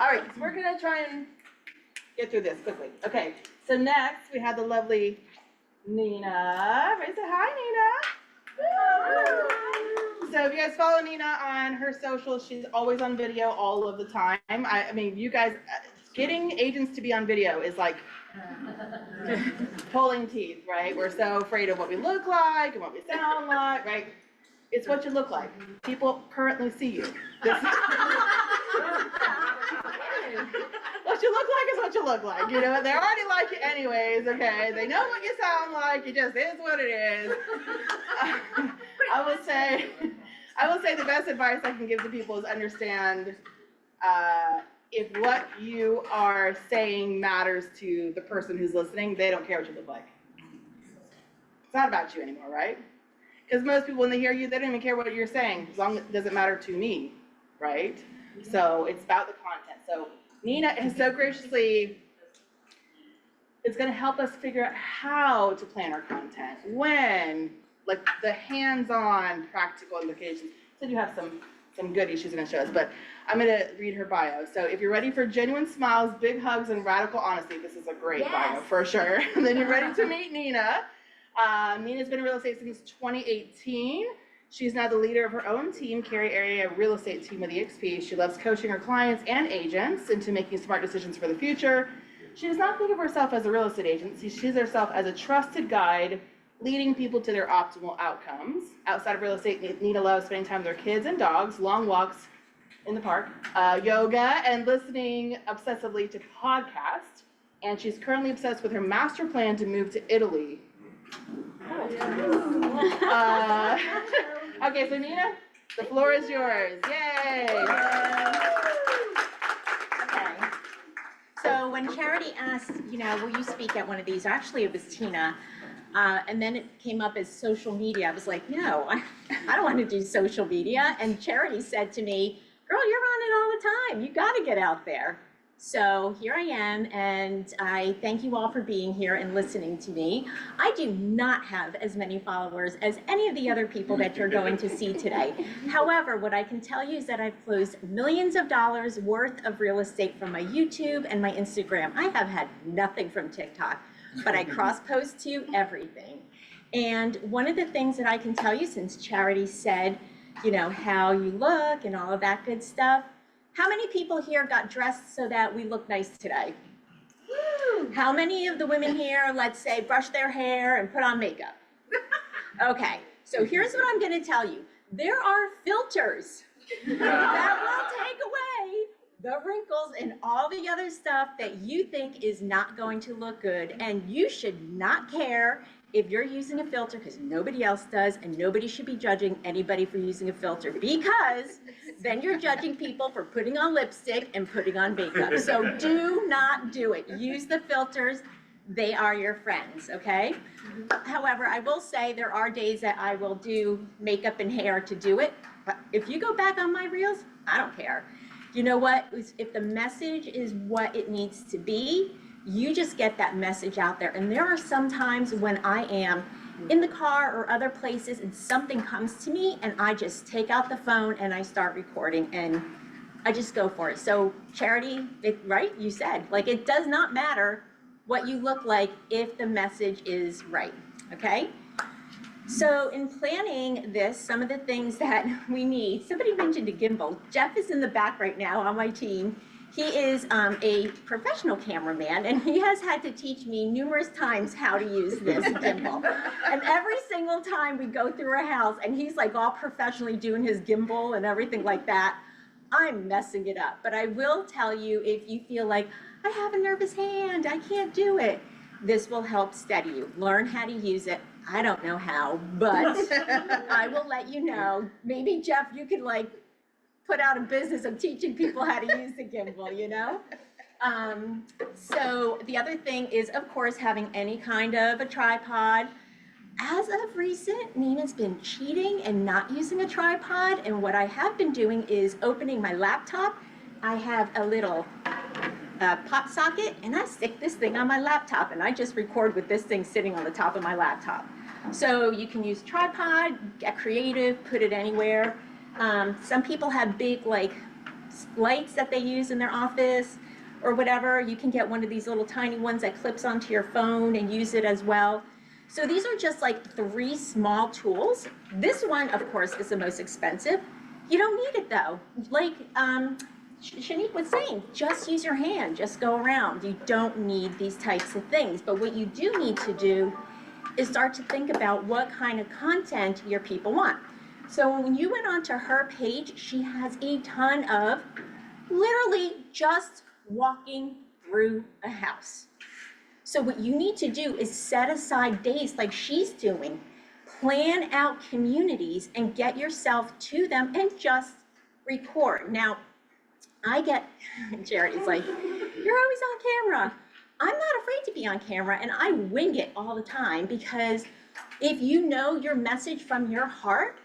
All right, so we're gonna try and get through this quickly. Okay, so next we have the lovely Nina. Everybody say hi, Nina. So if you guys follow Nina on her socials, she's always on video all of the time. I mean, you guys, getting agents to be on video is like pulling teeth, right? We're so afraid of what we look like and what we sound like, right? It's what you look like. People currently see you. What you look like is what you look like, you know? They already like you anyways, okay? They know what you sound like, it just is what it is. I will say the best advice I can give to people is understand if what you are saying matters to the person who's listening, they don't care what you look like. It's not about you anymore, right? Because most people, when they hear you, they don't even care what you're saying, as long as it doesn't matter to me, right? So it's about the content. So Nina has so graciously is going to help us figure out how to plan our content, when, like the hands-on practical implications. So you have some goodies she's going to show us, but I'm going to read her bio. So if you're ready for genuine smiles, big hugs, and radical honesty, this is a great bio for sure. And then you're ready to meet Nina. Nina's been in real estate since 2018. She's now the leader of her own team, Cary Area Real Estate Team with EXP. She loves coaching her clients and agents into making smart decisions for the future. She does not think of herself as a real estate agent. She sees herself as a trusted guide, leading people to their optimal outcomes. Outside of real estate, Nina loves spending time with her kids and dogs, long walks in the park, yoga, and listening obsessively to podcasts. And she's currently obsessed with her master plan to move to Italy. Okay, so Nina, the floor is yours. Yay! Okay. So when Charity asked, will you speak at one of these? Actually, it was Tina. And then it came up as social media. I was like, no, I don't want to do social media. And Charity said to me, girl, you're on it all the time. You got to get out there. So here I am, and I thank you all for being here and listening to me. I do not have as many followers as any of the other people that you're going to see today. However, what I can tell you is that I've closed millions of dollars worth of real estate from my YouTube and my Instagram. I have had nothing from TikTok, but I cross-post to everything. And one of the things that I can tell you, since Charity said, how you look and all of that good stuff, how many people here got dressed so that we look nice today? Woo! How many of the women here, let's say, brush their hair and put on makeup? Okay, so here's what I'm gonna tell you. There are filters that will take away the wrinkles and all the other stuff that you think is not going to look good, and you should not care if you're using a filter, because nobody else does, and nobody should be judging anybody for using a filter, because then you're judging people for putting on lipstick and putting on makeup. So do not do it. Use the filters. They are your friends, okay? However, I will say there are days that I will do makeup and hair to do it. But if you go back on my reels, I don't care. You know what? If the message is what it needs to be, you just get that message out there. And there are some times when I am in the car or other places and something comes to me and I just take out the phone and I start recording and I just go for it. So Charity, right? You said, like, it does not matter what you look like if the message is right, okay? So in planning this, some of the things that we need, somebody mentioned a gimbal. Jeff is in the back right now on my team. He is a professional cameraman, and he has had to teach me numerous times how to use this gimbal. And every single time we go through a house, and he's like all professionally doing his gimbal and everything like that, I'm messing it up. But I will tell you, if you feel like, I have a nervous hand, I can't do it, this will help steady you. Learn how to use it. I don't know how, but I will let you know. Maybe, Jeff, you could like put out a business of teaching people how to use the gimbal, So the other thing is, of course, having any kind of a tripod. As of recent, Nina's been cheating and not using a tripod, and what I have been doing is opening my laptop. I have a little pop socket, and I stick this thing on my laptop, and I just record with this thing sitting on the top of my laptop. So you can use tripod, get creative, put it anywhere. Some people have big, like, lights that they use in their office or whatever. You can get one of these little tiny ones that clips onto your phone and use it as well. So these are just like 3 small tools. This one, of course, is the most expensive. You don't need it though. Like Shanique was saying, just use your hand, just go around. You don't need these types of things. But what you do need to do is start to think about what kind of content your people want. So when you went onto her page, she has a ton of literally just walking through a house. So what you need to do is set aside days like she's doing, plan out communities and get yourself to them and just record. Now, I get, Charity's like, you're always on camera. I'm not afraid to be on camera, and I wing it all the time, because if you know your message from your heart,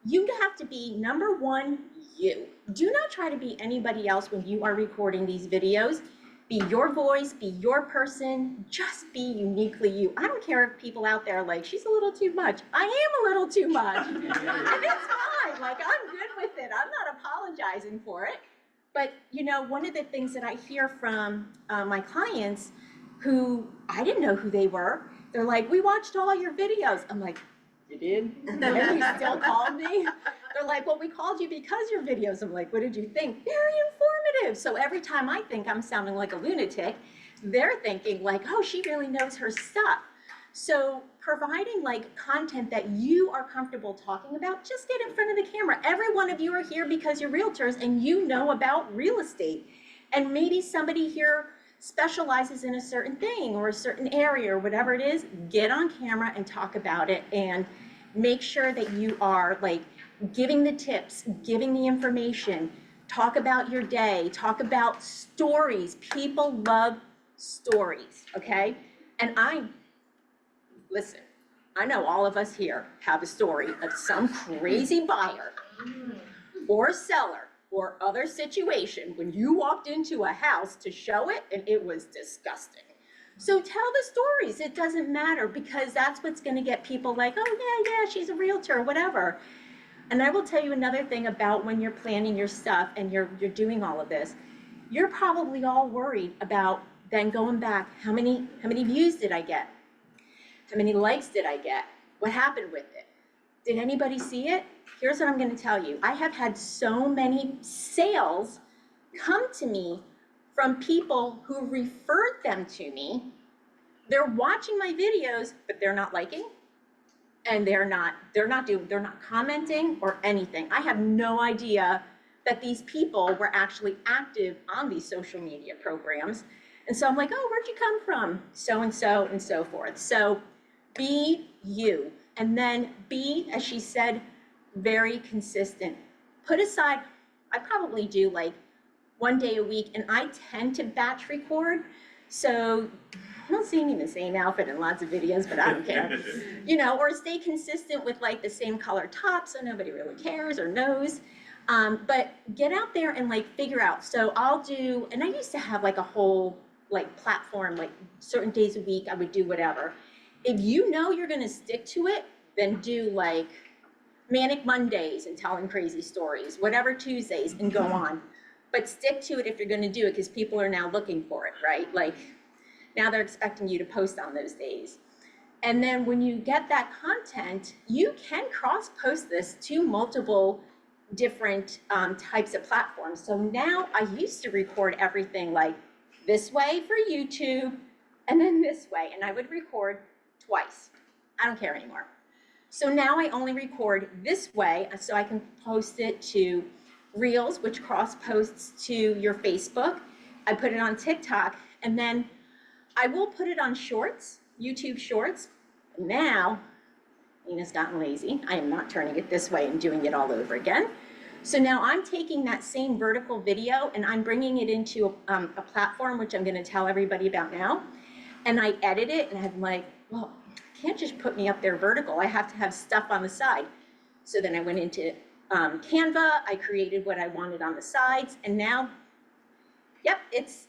you have to be, number one, you. Do not try to be anybody else when you are recording these videos. Be your voice, be your person, just be uniquely you. I don't care if people out there are like, she's a little too much. I am a little too much. And it's fine, like I'm good with it. I'm not apologizing for it. But you know, one of the things that I hear from my clients who I didn't know who they were, they're like, we watched all your videos. I'm like, you did? And you still called me? They're like, well, we called you because your videos. I'm like, what did you think? Very informative. So every time I think I'm sounding like a lunatic, they're thinking like, oh, she really knows her stuff. So providing like content that you are comfortable talking about, just get in front of the camera. Every one of you are here because you're realtors and you know about real estate. And maybe somebody here specializes in a certain thing or a certain area or whatever it is. Get on camera and talk about it, and make sure that you are like giving the tips, giving the information, talk about your day, talk about stories. People love stories, okay? And listen, I know all of us here have a story of some crazy buyer or seller or other situation when you walked into a house to show it and it was disgusting. So tell the stories. It doesn't matter, because that's what's going to get people like, oh yeah, she's a realtor, whatever. And I will tell you another thing about when you're planning your stuff and you're doing all of this. You're probably all worried about then going back, how many views did I get? How many likes did I get? What happened with it? Did anybody see it? Here's what I'm going to tell you. I have had so many sales come to me from people who referred them to me. They're watching my videos, but they're not liking, and they're not commenting or anything. I have no idea that these people were actually active on these social media programs. And so I'm like, oh, where'd you come from? So and so and so forth. So be you. And then be, as she said, very consistent. Put aside, I probably do like 1 day a week, and I tend to batch record. So I'm not seeing you in the same outfit in lots of videos, but I don't care. You know, or stay consistent with like the same color top so nobody really cares or knows. But get out there and like figure out. So I'll do, and I used to have like a whole like platform, like certain days a week I would do whatever. If you know you're gonna stick to it, then do like Manic Mondays and telling crazy stories, whatever Tuesdays, and go on. But stick to it if you're gonna do it, because people are now looking for it, right? Like now they're expecting you to post on those days. And then when you get that content, you can cross-post this to multiple different types of platforms. So now I used to record everything like this way for YouTube and then this way, and I would record twice. I don't care anymore. So now I only record this way so I can post it to Reels, which cross posts to your Facebook. I put it on TikTok, and then I will put it on Shorts, YouTube Shorts. Now, Nina's gotten lazy. I am not turning it this way and doing it all over again. So now I'm taking that same vertical video and I'm bringing it into a platform, which I'm gonna tell everybody about now. And I edit it, and I'm like, well, I can't just put me up there vertical. I have to have stuff on the side. So then I went into Canva, I created what I wanted on the sides, and now, yep, it's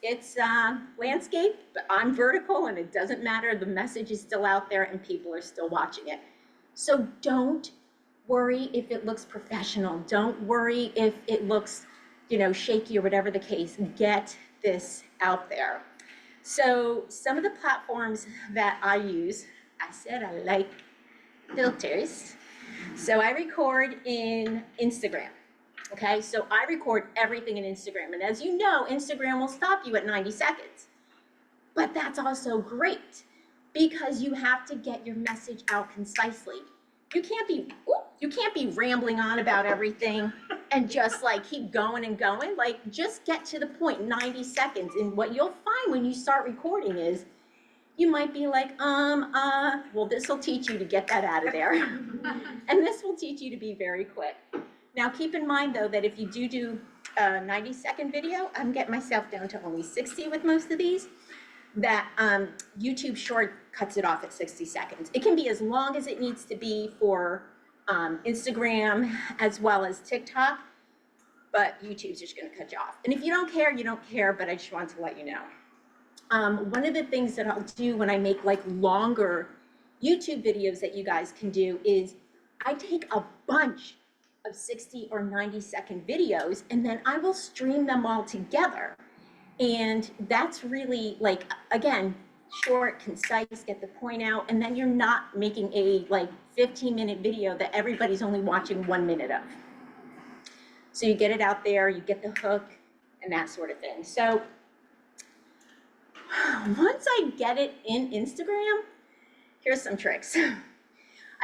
landscape, but I'm vertical, and it doesn't matter. The message is still out there and people are still watching it. So don't worry if it looks professional. Don't worry if it looks shaky or whatever the case, get this out there. So some of the platforms that I use, I said I like filters. So I record in Instagram. Okay, so I record everything in Instagram. And as you know, Instagram will stop you at 90 seconds. But that's also great because you have to get your message out concisely. You can't be rambling on about everything and just like keep going and going. Like just get to the point, 90 seconds. And what you'll find when you start recording is you might be like, well, this will teach you to get that out of there. And this will teach you to be very quick. Now, keep in mind, though, that if you do a 90-second video, I'm getting myself down to only 60 with most of these, that YouTube Short cuts it off at 60 seconds. It can be as long as it needs to be for Instagram as well as TikTok, but YouTube's just going to cut you off. And if you don't care, you don't care, but I just want to let you know. One of the things that I'll do when I make like longer YouTube videos that you guys can do is I take a bunch of 60 or 90-second videos and then I will stream them all together. And that's really like, again, short, concise, get the point out, and then you're not making a like 15-minute video that everybody's only watching 1 minute of. So you get it out there, you get the hook and that sort of thing. So once I get it in Instagram, here's some tricks.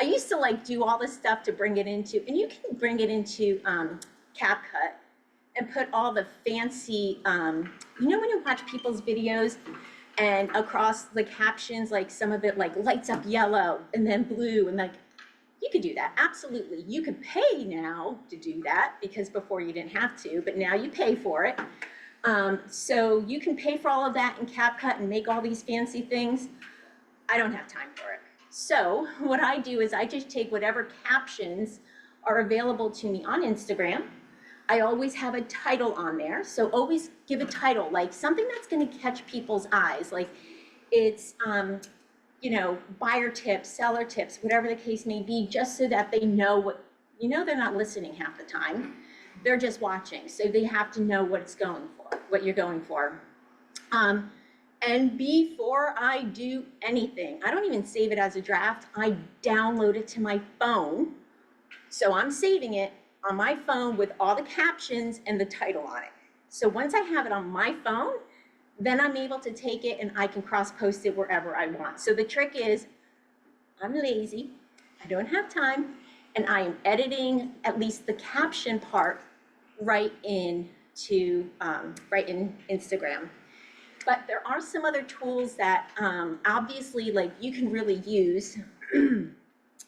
I used to like do all this stuff to bring it into, and you can bring it into CapCut and put all the fancy, when you watch people's videos and across the captions, like some of it like lights up yellow and then blue, and like, you could do that, absolutely. You could pay now to do that because before you didn't have to, but now you pay for it. So you can pay for all of that in CapCut and make all these fancy things. I don't have time for it. So what I do is I just take whatever captions are available to me on Instagram. I always have a title on there. So always give a title, like something that's going to catch people's eyes. Like it's, buyer tips, seller tips, whatever the case may be, just so that they know what, they're not listening half the time. They're just watching. So they have to know what it's going for, what you're going for. And before I do anything, I don't even save it as a draft. I download it to my phone. So I'm saving it on my phone with all the captions and the title on it. So once I have it on my phone, then I'm able to take it and I can cross-post it wherever I want. So the trick is, I'm lazy, I don't have time, and I am editing at least the caption part right in Instagram. But there are some other tools that obviously like you can really use,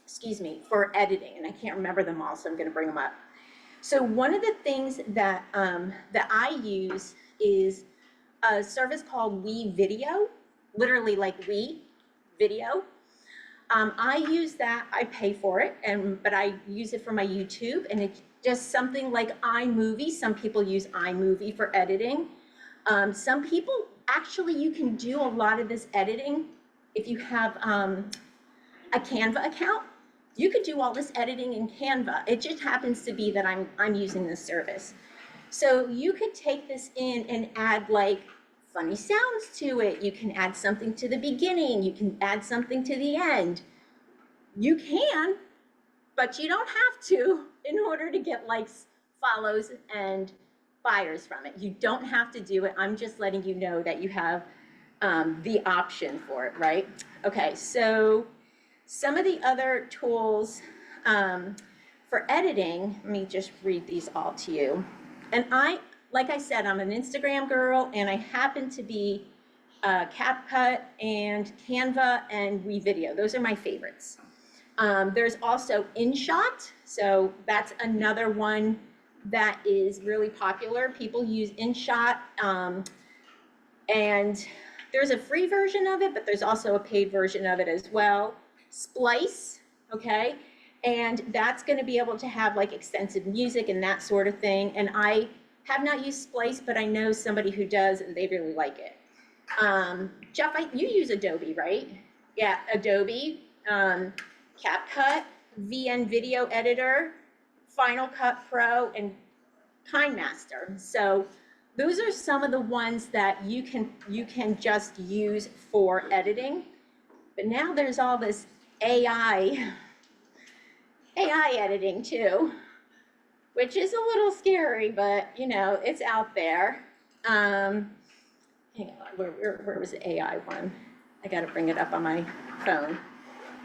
excuse me, for editing, and I can't remember them all, so I'm gonna bring them up. So one of the things that I use is a service called We Video, literally like We Video. I use that, I pay for it, but I use it for my YouTube, and it's just something like iMovie. Some people use iMovie for editing. Some people, actually, you can do a lot of this editing if you have a Canva account. You could do all this editing in Canva. It just happens to be that I'm using this service. So you could take this in and add like funny sounds to it. You can add something to the beginning. You can add something to the end. You can, but you don't have to in order to get likes, follows, and buyers from it. You don't have to do it. I'm just letting you know that you have the option for it, right? Okay, so some of the other tools for editing, let me just read these all to you. And like I said, I'm an Instagram girl, and I happen to be CapCut and Canva and WeVideo. Those are my favorites. There's also InShot, so that's another one that is really popular. People use InShot, and there's a free version of it, but there's also a paid version of it as well. Splice, okay, and that's going to be able to have like extensive music and that sort of thing. And I have not used Splice, but I know somebody who does, and they really like it. Jeff, you use Adobe, right? Yeah, Adobe, CapCut, VN Video Editor, Final Cut Pro, and KindMaster. So those are some of the ones that you can just use for editing. But now there's all this AI editing too, which is a little scary, but you know, it's out there. Hang on, where was the AI one? I gotta bring it up on my phone.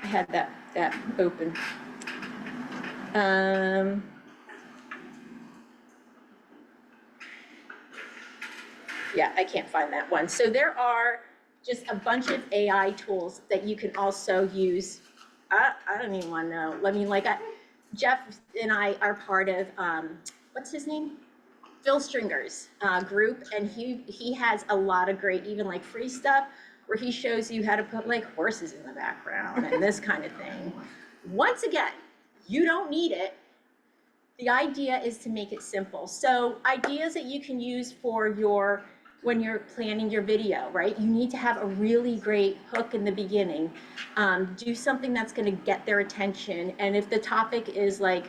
I had that open. Yeah, I can't find that one. So there are just a bunch of AI tools that you can also use. I don't even want to know. I mean, like Jeff and I are part of, what's his name? Phil Stringer's group, and he has a lot of great, even like free stuff, where he shows you how to put like horses in the background and this kind of thing. Once again, you don't need it. The idea is to make it simple. So ideas that you can use for when you're planning your video, right? You need to have a really great hook in the beginning. Do something that's gonna get their attention. And if the topic is like,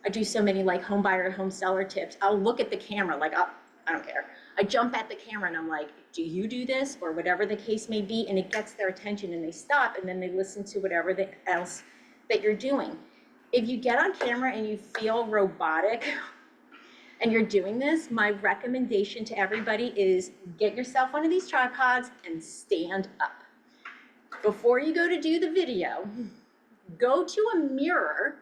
I do so many like home buyer, home seller tips, I'll look at the camera like, oh, I don't care. I jump at the camera and I'm like, do you do this? Or whatever the case may be, and it gets their attention and they stop and then they listen to whatever else that you're doing. If you get on camera and you feel robotic and you're doing this, my recommendation to everybody is get yourself one of these tripods and stand up. Before you go to do the video, go to a mirror,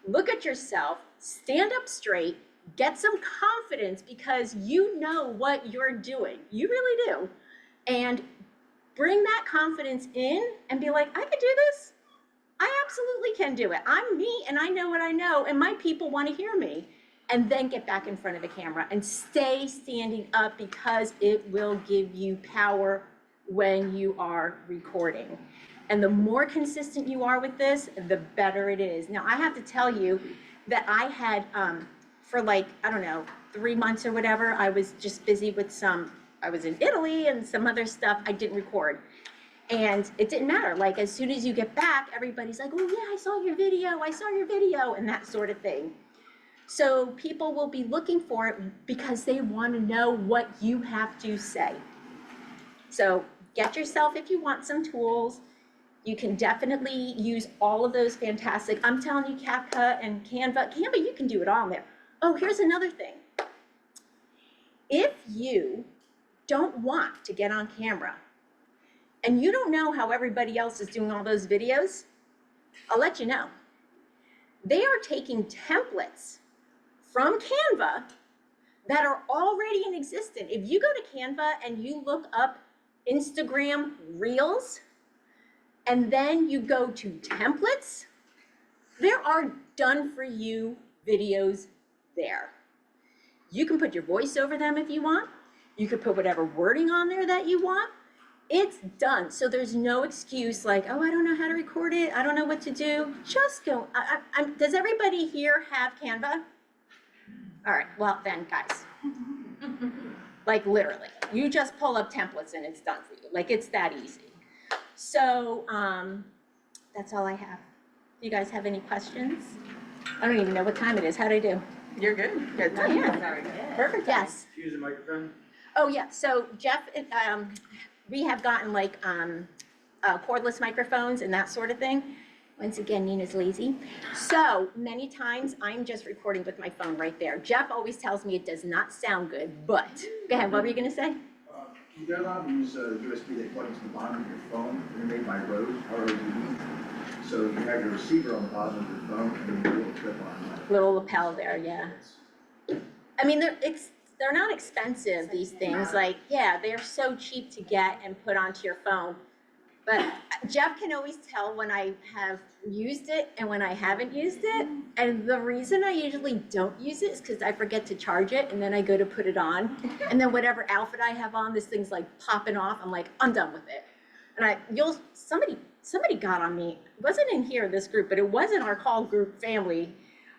look at yourself, stand up straight, get some confidence because you know what you're doing. You really do. And bring that confidence in and be like, I can do this. I absolutely can do it. I'm me and I know what I know and my people want to hear me. And then get back in front of the camera and stay standing up because it will give you power when you are recording. And the more consistent you are with this, the better it is. Now, I have to tell you that I had, for like, I don't know, 3 months or whatever, I was just busy with I was in Italy and some other stuff I didn't record. And it didn't matter. Like, as soon as you get back, everybody's like, oh yeah, I saw your video, and that sort of thing. So people will be looking for it because they want to know what you have to say. So get yourself, if you want some tools, you can definitely use all of those fantastic, I'm telling you, CapCut and Canva, you can do it all in there. Oh, here's another thing. If you don't want to get on camera and you don't know how everybody else is doing all those videos, I'll let you know. They are taking templates from Canva that are already in existence. If you go to Canva and you look up Instagram Reels, and then you go to templates, there are done for you videos there. You can put your voice over them if you want. You could put whatever wording on there that you want. It's done. So there's no excuse like, oh, I don't know how to record it. I don't know what to do. Just go. Does everybody here have Canva? All right, well then, guys, like literally, you just pull up templates and it's done for you. Like it's that easy. So that's all I have. Do you guys have any questions? I don't even know what time it is. How'd I do? You're good. Good. Oh, yeah. Perfect. Yes. Use a microphone. Oh yeah. So Jeff, we have gotten like cordless microphones and that sort of thing. Once again, Nina's lazy. So many times I'm just recording with my phone right there. Jeff always tells me it does not sound good, but go ahead. What were you gonna say? You're allowed to use a USB that plugs to the bottom of your phone. They're made by Rode, R-O-D-E. So you have your receiver on the bottom of your phone and then a little clip on it. Little lapel there, yeah. I mean, they're not expensive, these things. Like, yeah, they're so cheap to get and put onto your phone. But Jeff can always tell when I have used it and when I haven't used it. And the reason I usually don't use it is because I forget to charge it and then I go to put it on. And then whatever outfit I have on, this thing's like popping off. I'm like, I'm done with it. And somebody got on me. It wasn't in here, this group, but it was in our call group family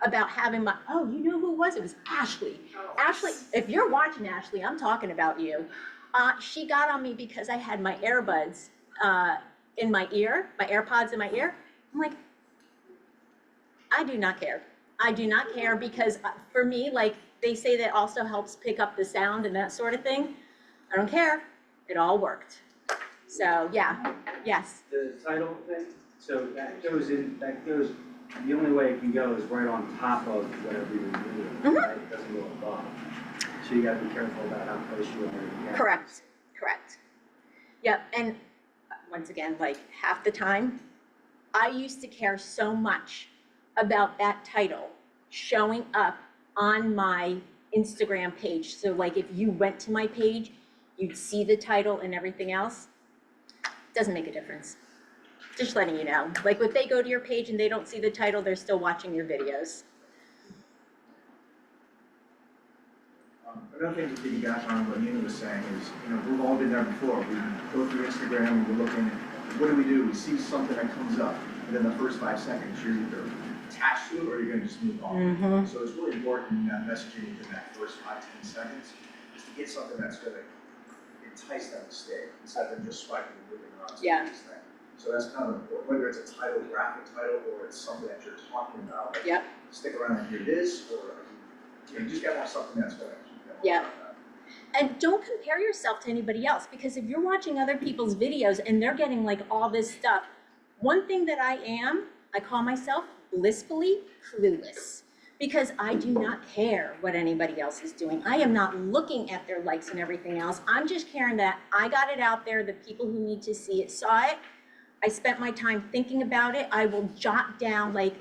about having oh, you know who it was? It was Ashley. Oh. Ashley, if you're watching, Ashley, I'm talking about you. She got on me because I had my earbuds in my ear, my AirPods in my ear. I'm like, I do not care. I do not care because for me, like, they say that also helps pick up the sound and that sort of thing. I don't care, it all worked. So, yeah, yes. The title thing, so that goes, the only way it can go is right on top of whatever you're doing, right? It doesn't go above. So you gotta be careful about how close you are. Correct. Yep, and once again, like half the time, I used to care so much about that title showing up on my Instagram page. So like if you went to my page, you'd see the title and everything else. Doesn't make a difference. Just letting you know. Like if they go to your page and they don't see the title, they're still watching your videos. Another thing to piggyback on what Nina was saying is, we've all been there before. We go through Instagram and we're looking, what do? We see something that comes up, and then the first 5 seconds, you're either attached to it or you're gonna just move on. So it's really important in that messaging within that first 5-10 seconds, is to get something that's gonna entice them to stay, instead of just swiping and moving around. Yeah. So that's kind of important, whether it's a title, graphic title, or it's something that you're talking about. Like, Yep. stick around and hear this, or you just gotta have something that's gonna keep them. Yeah. And don't compare yourself to anybody else, because if you're watching other people's videos and they're getting like all this stuff, one thing that I call myself blissfully clueless, because I do not care what anybody else is doing. I am not looking at their likes and everything else. I'm just caring that I got it out there, the people who need to see it saw it. I spent my time thinking about it. I will jot down, like,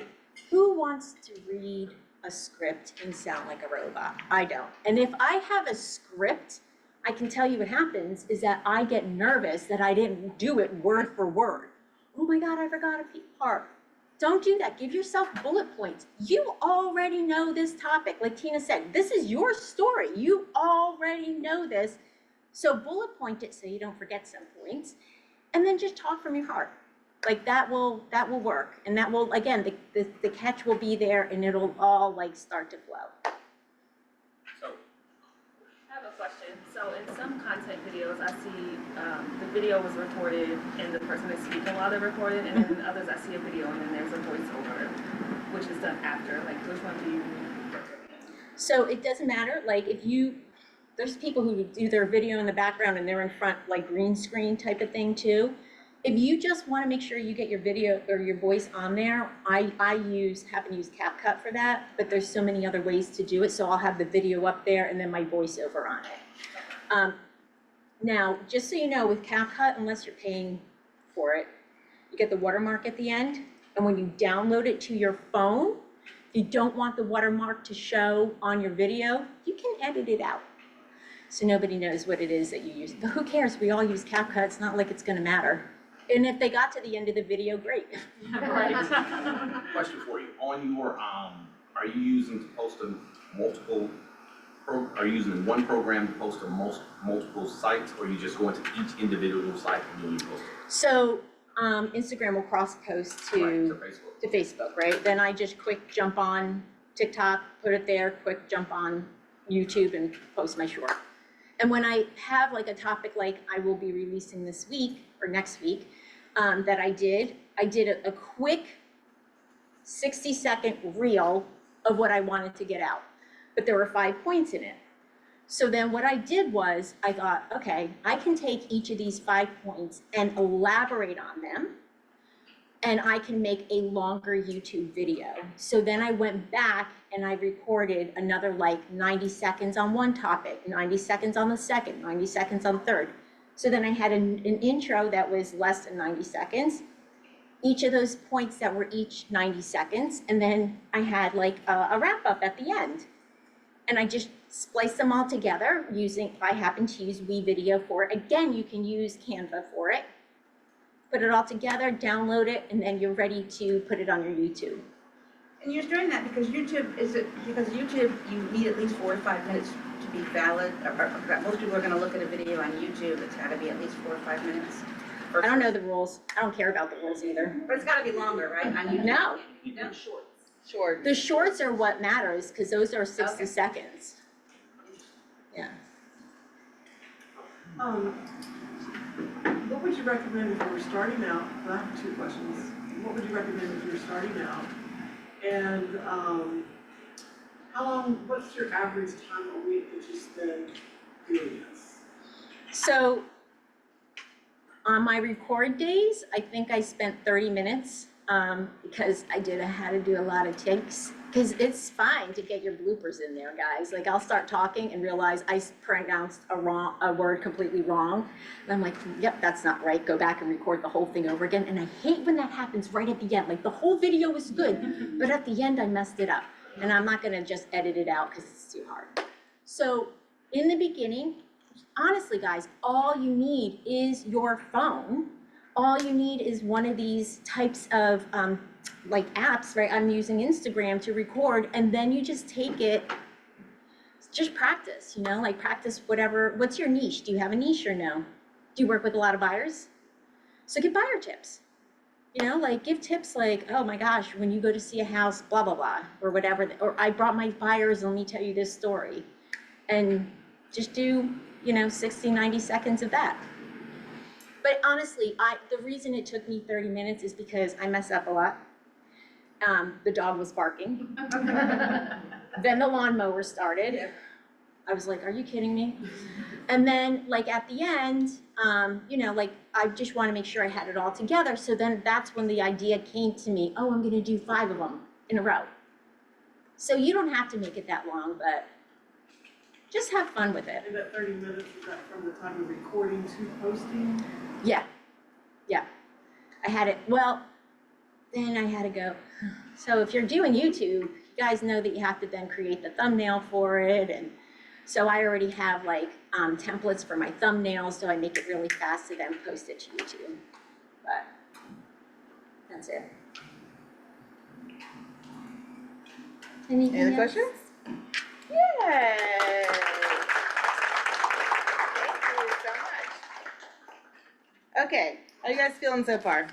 who wants to read a script and sound like a robot? I don't. And if I have a script, I can tell you what happens is that I get nervous that I didn't do it word for word. Oh my God, I forgot a part. Don't do that. Give yourself bullet points. You already know this topic. Like Tina said, this is your story. You already know this. So bullet point it so you don't forget some points. And then just talk from your heart. Like that will work. And that will, again, the catch will be there and it'll all like start to flow. So, I have a question. So in some content videos, I see the video was recorded and the person is speaking while they're recorded, and then in others I see a video and then there's a voiceover, which is done after. Like, which one do you? So it doesn't matter. Like there's people who do their video in the background and they're in front, like green screen type of thing too. If you just want to make sure you get your video or your voice on there, I happen to use CapCut for that, but there's so many other ways to do it. So I'll have the video up there and then my voiceover on it. Now, just so you know, with CapCut, unless you're paying for it, you get the watermark at the end. And when you download it to your phone, if you don't want the watermark to show on your video, you can edit it out. So nobody knows what it is that you use. But who cares? We all use CapCut. It's not like it's going to matter. And if they got to the end of the video, great. Question for you. On your, are you using to post to multiple, are you using one program to post to multiple sites, or are you just going to each individual site and doing post? So Instagram will cross post to Facebook, right? Then I just quick jump on TikTok, put it there, quick jump on YouTube and post my short. And when I have like a topic like I will be releasing this week or next week that I did a quick 60-second reel of what I wanted to get out. But there were 5 points in it. So then what I did was I thought, okay, I can take each of these 5 points and elaborate on them, and I can make a longer YouTube video. So then I went back and I recorded another like 90 seconds on one topic, 90 seconds on the second, 90 seconds on the third. So then I had an intro that was less than 90 seconds, each of those points that were each 90 seconds, and then I had like a wrap up at the end. And I just spliced them all together using, I happen to use WeVideo for it. Again, you can use Canva for it. Put it all together, download it, and then you're ready to put it on your YouTube. And you're doing that because YouTube, you need at least 4 to 5 minutes to be valid. Most people are going to look at a video on YouTube, it's got to be at least 4 or 5 minutes. I don't know the rules. I don't care about the rules either. But it's got to be longer, right, on YouTube? No. No. Short. The shorts are what matters because those are 60 seconds. Yeah. What would you recommend if you were starting out? I have 2 questions. What would you recommend if you were starting out? And What's your average time a week that you spend doing this? So on my record days, I think I spent 30 minutes because I had to do a lot of takes. Because it's fine to get your bloopers in there, guys. Like I'll start talking and realize I pronounced a word completely wrong. And I'm like, yep, that's not right. Go back and record the whole thing over again. And I hate when that happens right at the end. Like the whole video was good, but at the end I messed it up. And I'm not gonna just edit it out because it's too hard. So in the beginning, honestly, guys, all you need is your phone. All you need is one of these types of like apps, right? I'm using Instagram to record, and then you just take it, just practice, like practice whatever. What's your niche? Do you have a niche or no? Do you work with a lot of buyers? So give buyer tips. Like give tips like, oh my gosh, when you go to see a house, blah, blah, blah, or whatever. Or I brought my buyers, and let me tell you this story. And just do, 60, 90 seconds of that. But honestly, the reason it took me 30 minutes is because I mess up a lot. The dog was barking. Then the lawnmower started. I was like, are you kidding me? And then like at the end, like I just want to make sure I had it all together. So then that's when the idea came to me, oh, I'm gonna do 5 of them in a row. So you don't have to make it that long, but just have fun with it. And that 30 minutes, is that from the time of recording to posting? Yeah. I had it, then I had to go. So if you're doing YouTube, you guys know that you have to then create the thumbnail for it. And so I already have like templates for my thumbnails, so I make it really fast to then post it to YouTube. But that's it. Anything Any other else? questions? Yay! Thank you so much. Okay, how you guys feeling so far?